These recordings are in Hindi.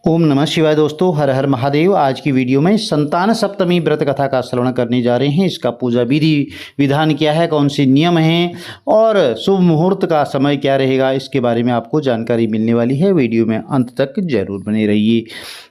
ओम नमः शिवाय। दोस्तों, हर हर महादेव। आज की वीडियो में संतान सप्तमी व्रत कथा का श्रवण करने जा रहे हैं। इसका पूजा विधि विधान क्या है, कौन से नियम हैं और शुभ मुहूर्त का समय क्या रहेगा, इसके बारे में आपको जानकारी मिलने वाली है। वीडियो में अंत तक जरूर बने रहिए।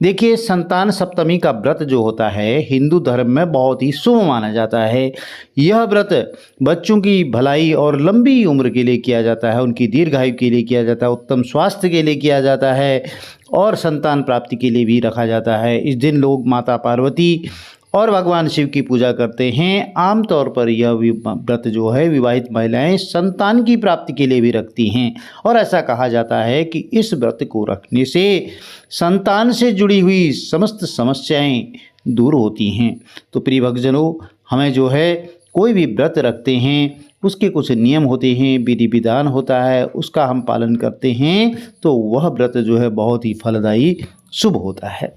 देखिए, संतान सप्तमी का व्रत जो होता है हिंदू धर्म में बहुत ही शुभ माना जाता है। यह व्रत बच्चों की भलाई और लंबी उम्र के लिए किया जाता है, उनकी दीर्घायु के लिए किया जाता है, उत्तम स्वास्थ्य के लिए किया जाता है और संतान प्राप्ति के लिए भी रखा जाता है। इस दिन लोग माता पार्वती और भगवान शिव की पूजा करते हैं। आमतौर पर यह व्रत जो है विवाहित महिलाएं संतान की प्राप्ति के लिए भी रखती हैं और ऐसा कहा जाता है कि इस व्रत को रखने से संतान से जुड़ी हुई समस्त समस्याएं दूर होती हैं। तो प्रिय भक्तजनों, हमें जो है कोई भी व्रत रखते हैं उसके कुछ नियम होते हैं, विधि विधान होता है, उसका हम पालन करते हैं तो वह व्रत जो है बहुत ही फलदायी शुभ होता है।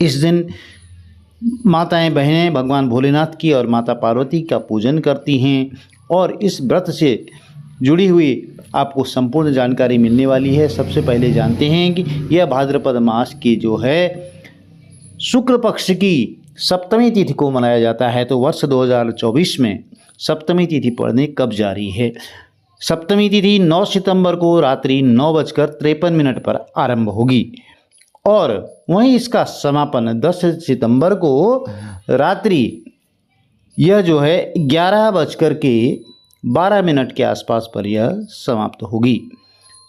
इस दिन माताएं बहनें भगवान भोलेनाथ की और माता पार्वती का पूजन करती हैं और इस व्रत से जुड़ी हुई आपको संपूर्ण जानकारी मिलने वाली है। सबसे पहले जानते हैं कि यह भाद्रपद मास की जो है शुक्ल पक्ष की सप्तमी तिथि को मनाया जाता है। तो वर्ष 2024 में सप्तमी तिथि पड़ने कब जा रही है? सप्तमी तिथि 9 सितंबर को रात्रि 9:53 पर आरंभ होगी और वहीं इसका समापन 10 सितंबर को रात्रि यह जो है 11:12 के आसपास पर यह समाप्त होगी।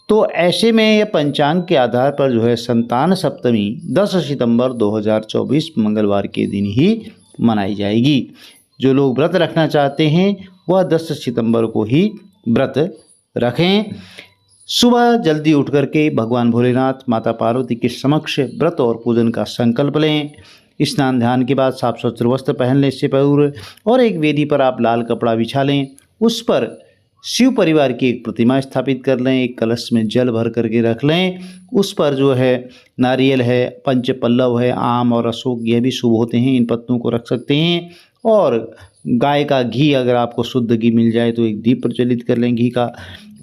तो ऐसे में यह पंचांग के आधार पर जो है संतान सप्तमी 10 सितंबर 2024 मंगलवार के दिन ही मनाई जाएगी। जो लोग व्रत रखना चाहते हैं वह 10 सितंबर को ही व्रत रखें। सुबह जल्दी उठ करके भगवान भोलेनाथ माता पार्वती के समक्ष व्रत और पूजन का संकल्प लें। स्नान ध्यान के बाद साफ सुथरे वस्त्र पहन लें इससे पूर्व और एक वेदी पर आप लाल कपड़ा बिछा लें। उस पर शिव परिवार की एक प्रतिमा स्थापित कर लें, एक कलश में जल भर करके रख लें। उस पर जो है नारियल है, पंचपल्लव है, आम और अशोक, यह भी शुभ होते हैं, इन पत्तों को रख सकते हैं। और गाय का घी, अगर आपको शुद्ध घी मिल जाए तो एक दीप प्रज्वलित कर लें। घी का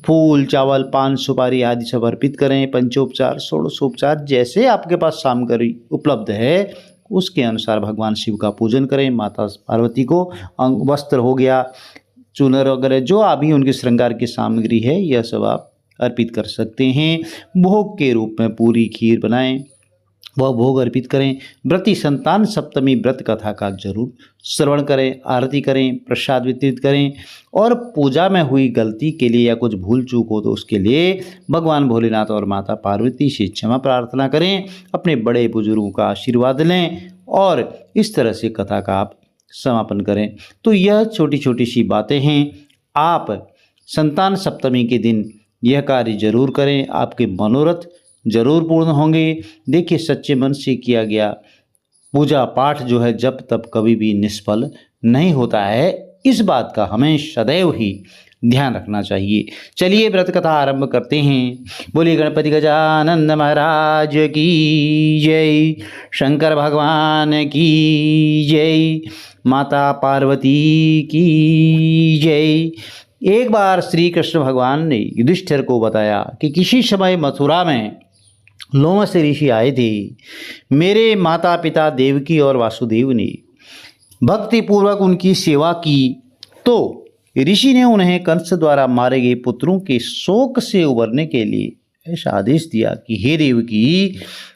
फूल, चावल, पान, सुपारी आदि सब अर्पित करें। पंचोपचार, षोडशोपचार जैसे आपके पास सामग्री उपलब्ध है उसके अनुसार भगवान शिव का पूजन करें। माता पार्वती को वस्त्र हो गया, चूनर वगैरह जो अभी उनकी श्रृंगार की सामग्री है यह सब आप अर्पित कर सकते हैं। भोग के रूप में पूरी खीर बनाएं, वह भोग अर्पित करें। व्रती संतान सप्तमी व्रत कथा का जरूर श्रवण करें, आरती करें, प्रसाद वितरित करें और पूजा में हुई गलती के लिए या कुछ भूल चूक हो तो उसके लिए भगवान भोलेनाथ और माता पार्वती से क्षमा प्रार्थना करें। अपने बड़े बुजुर्गों का आशीर्वाद लें और इस तरह से कथा का आप समापन करें। तो यह छोटी छोटी सी बातें हैं, आप संतान सप्तमी के दिन यह कार्य जरूर करें, आपके मनोरथ जरूर पूर्ण होंगे। देखिए, सच्चे मन से किया गया पूजा पाठ जो है जब तब कभी भी निष्फल नहीं होता है। इस बात का हमें सदैव ही ध्यान रखना चाहिए। चलिए व्रत कथा आरंभ करते हैं। बोलिए गणपति गजानन महाराज की जय, शंकर भगवान की जय, माता पार्वती की जय। एक बार श्री कृष्ण भगवान ने युधिष्ठिर को बताया कि किसी समय मथुरा में लोमस ऋषि आए थे। मेरे माता पिता देवकी और वासुदेव ने भक्ति पूर्वक उनकी सेवा की तो ऋषि ने उन्हें कंस द्वारा मारे गए पुत्रों के शोक से उबरने के लिए ऐसा आदेश दिया कि हे देवकी,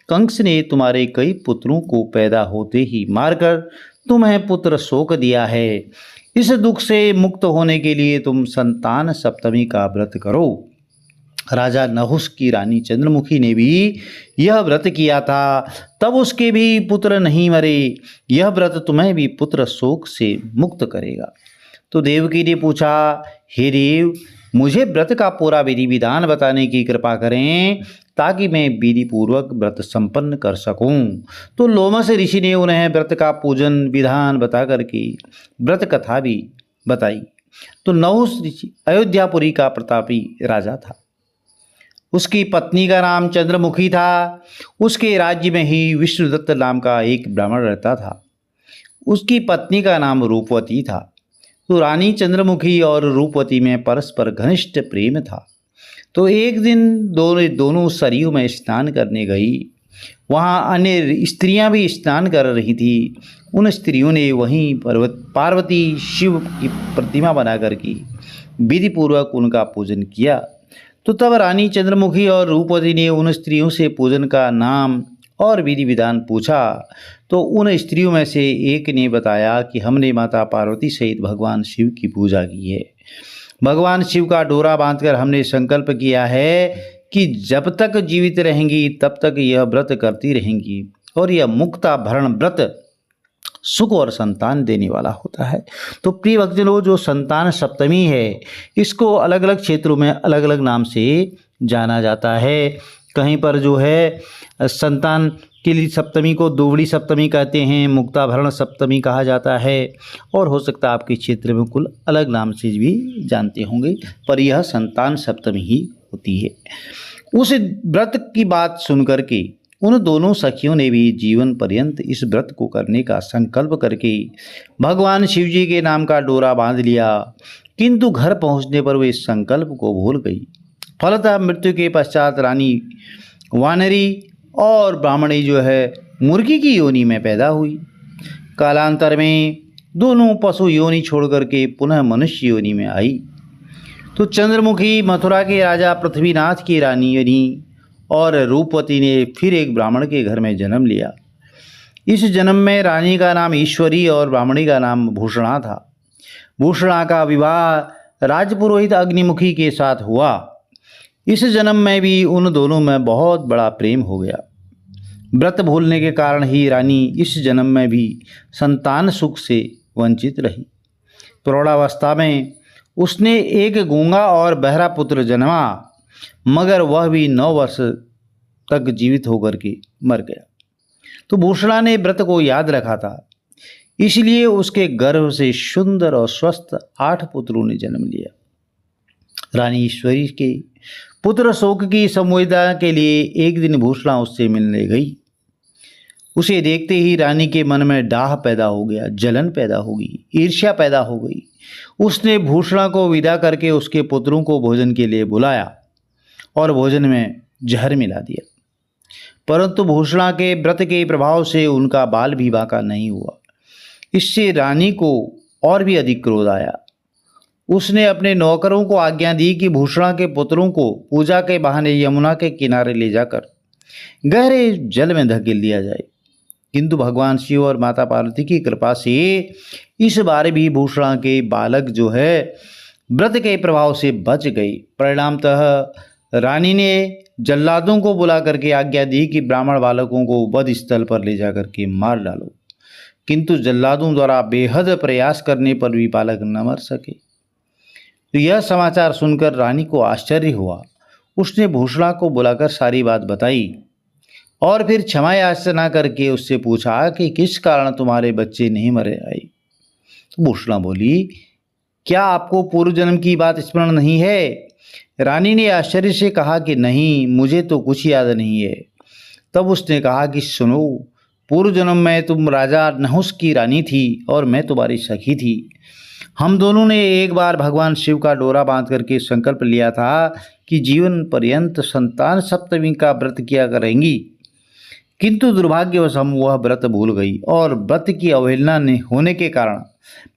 कंस ने तुम्हारे कई पुत्रों को पैदा होते ही मारकर तुम्हें पुत्र शोक दिया है। इस दुख से मुक्त होने के लिए तुम संतान सप्तमी का व्रत करो। राजा नहुस की रानी चंद्रमुखी ने भी यह व्रत किया था, तब उसके भी पुत्र नहीं मरे। यह व्रत तुम्हें भी पुत्र शोक से मुक्त करेगा। तो देवकी ने पूछा, हे देव, मुझे व्रत का पूरा विधि विधान बताने की कृपा करें ताकि मैं विधि पूर्वक व्रत संपन्न कर सकूं। तो लोमस ऋषि ने उन्हें व्रत का पूजन विधान बता करके व्रत कथा भी बताई। तो नहुस ऋषि अयोध्यापुरी का प्रतापी राजा था। उसकी पत्नी का नाम चंद्रमुखी था। उसके राज्य में ही विष्णुदत्त नाम का एक ब्राह्मण रहता था। उसकी पत्नी का नाम रूपवती था। तो रानी चंद्रमुखी और रूपवती में परस्पर घनिष्ठ प्रेम था। तो एक दिन दोनों सरयू में स्नान करने गई वहाँ अन्य स्त्रियां भी स्नान कर रही थी। उन स्त्रियों ने वहीं पार्वती शिव की प्रतिमा बनाकर की विधि पूर्वक उनका पूजन किया। तो तब रानी चंद्रमुखी और रूपवती ने उन स्त्रियों से पूजन का नाम और विधि विधान पूछा। तो उन स्त्रियों में से एक ने बताया कि हमने माता पार्वती सहित भगवान शिव की पूजा की है। भगवान शिव का डोरा बांधकर हमने संकल्प किया है कि जब तक जीवित रहेंगी तब तक यह व्रत करती रहेंगी, और यह मुक्ता भरण व्रत सुख और संतान देने वाला होता है। तो प्रिय भक्तजनों, जो संतान सप्तमी है इसको अलग अलग क्षेत्रों में अलग अलग नाम से जाना जाता है। कहीं पर जो है संतान के लिए सप्तमी को दुवड़ी सप्तमी कहते हैं, मुक्ताभरण सप्तमी कहा जाता है, और हो सकता है आपके क्षेत्र में कुल अलग नाम से भी जानते होंगे, पर यह संतान सप्तमी ही होती है। उस व्रत की बात सुनकर के उन दोनों सखियों ने भी जीवन पर्यंत इस व्रत को करने का संकल्प करके भगवान शिव जी के नाम का डोरा बांध लिया, किंतु घर पहुंचने पर वे इस संकल्प को भूल गई। फलतः मृत्यु के पश्चात रानी वानरी और ब्राह्मणी जो है मुर्गी की योनि में पैदा हुई। कालांतर में दोनों पशु योनि छोड़ करके पुनः मनुष्य योनि में आई। तो चंद्रमुखी मथुरा के राजा पृथ्वीनाथ की रानी बनी और रूपवती ने फिर एक ब्राह्मण के घर में जन्म लिया। इस जन्म में रानी का नाम ईश्वरी और ब्राह्मणी का नाम भूषणा था। भूषणा का विवाह राजपुरोहित अग्निमुखी के साथ हुआ। इस जन्म में भी उन दोनों में बहुत बड़ा प्रेम हो गया। व्रत भूलने के कारण ही रानी इस जन्म में भी संतान सुख से वंचित रही। प्रौढ़ावस्था में उसने एक गूंगा और बहरा पुत्र जन्मा, मगर वह भी 9 वर्ष तक जीवित होकर के मर गया। तो भूषणा ने व्रत को याद रखा था, इसलिए उसके गर्भ से सुंदर और स्वस्थ 8 पुत्रों ने जन्म लिया। रानी ईश्वरी के पुत्र शोक की संवेदना के लिए एक दिन भूषणा उससे मिलने गई। उसे देखते ही रानी के मन में डाह पैदा हो गया, जलन पैदा हो गई, ईर्ष्या पैदा हो गई। उसने भूषणा को विदा करके उसके पुत्रों को भोजन के लिए बुलाया और भोजन में जहर मिला दिया, परंतु भूषणा के व्रत के प्रभाव से उनका बाल भी बाका नहीं हुआ। इससे रानी को और भी अधिक क्रोध आया। उसने अपने नौकरों को आज्ञा दी कि भूषणा के पुत्रों को पूजा के बहाने यमुना के किनारे ले जाकर गहरे जल में धकेल दिया जाए, किंतु भगवान शिव और माता पार्वती की कृपा से इस बार भी भूषणा के बालक जो है व्रत के प्रभाव से बच गए। परिणामतः रानी ने जल्लादों को बुला करके आज्ञा दी कि ब्राह्मण बालकों को वध स्थल पर ले जाकर के मार डालो, किंतु जल्लादों द्वारा बेहद प्रयास करने पर भी बालक न मर सके। तो यह समाचार सुनकर रानी को आश्चर्य हुआ। उसने भूषणा को बुलाकर सारी बात बताई और फिर क्षमा याचना करके उससे पूछा कि किस कारण तुम्हारे बच्चे नहीं मरे आए। तो भूषणा बोली, क्या आपको पूर्व जन्म की बात स्मरण नहीं है? रानी ने आश्चर्य से कहा कि नहीं, मुझे तो कुछ याद नहीं है। तब उसने कहा कि सुनो, पूर्व जन्म में तुम राजा नहुस की रानी थी और मैं तुम्हारी सखी थी। हम दोनों ने एक बार भगवान शिव का डोरा बांध करके संकल्प लिया था कि जीवन पर्यंत संतान सप्तमी का व्रत किया करेंगी, किंतु दुर्भाग्यवश हम वह व्रत भूल गई और व्रत की अवहेलना होने के कारण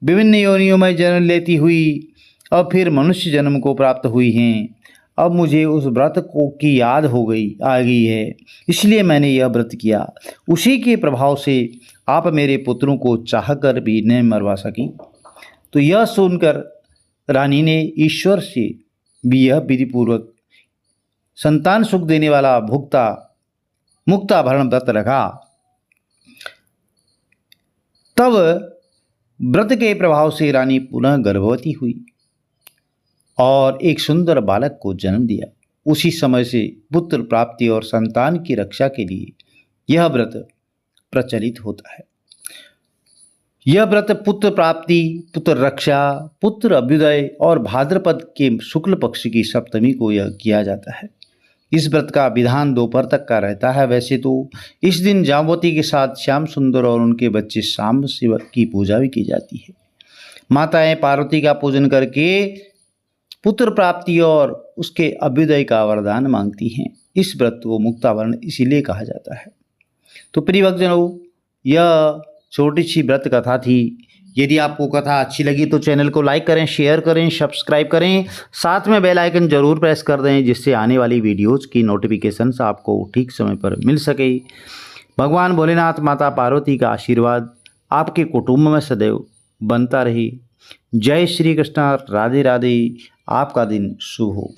विभिन्न योनियों में जन्म लेती हुई अब फिर मनुष्य जन्म को प्राप्त हुई हैं। अब मुझे उस व्रत को की याद आ गई है, इसलिए मैंने यह व्रत किया। उसी के प्रभाव से आप मेरे पुत्रों को चाहकर भी न मरवा सकी। तो यह सुनकर रानी ने ईश्वर से भी यह विधिपूर्वक संतान सुख देने वाला मुक्ताभरण व्रत रखा। तब व्रत के प्रभाव से रानी पुनः गर्भवती हुई और एक सुंदर बालक को जन्म दिया। उसी समय से पुत्र प्राप्ति और संतान की रक्षा के लिए यह व्रत प्रचलित होता है। यह व्रत पुत्र प्राप्ति, पुत्र रक्षा, पुत्र अभ्युदय और भाद्रपद के शुक्ल पक्ष की सप्तमी को यह किया जाता है। इस व्रत का विधान दोपहर तक का रहता है। वैसे तो इस दिन जाम्बवती के साथ श्याम सुंदर और उनके बच्चे सांब शिव की पूजा भी की जाती है। माताएं पार्वती का पूजन करके पुत्र प्राप्ति और उसके अभ्युदय का वरदान मांगती हैं। इस व्रत को मुक्तावरण इसीलिए कहा जाता है। तो प्रिय भक्तजनों, यह छोटी सी व्रत कथा थी। यदि आपको कथा अच्छी लगी तो चैनल को लाइक करें, शेयर करें, सब्सक्राइब करें, साथ में बेल आइकन जरूर प्रेस कर दें, जिससे आने वाली वीडियोज़ की नोटिफिकेशंस आपको ठीक समय पर मिल सके। भगवान भोलेनाथ, माता पार्वती का आशीर्वाद आपके कुटुंब में सदैव बनता रहे। जय श्री कृष्ण, राधे राधे। आपका दिन शुभ हो।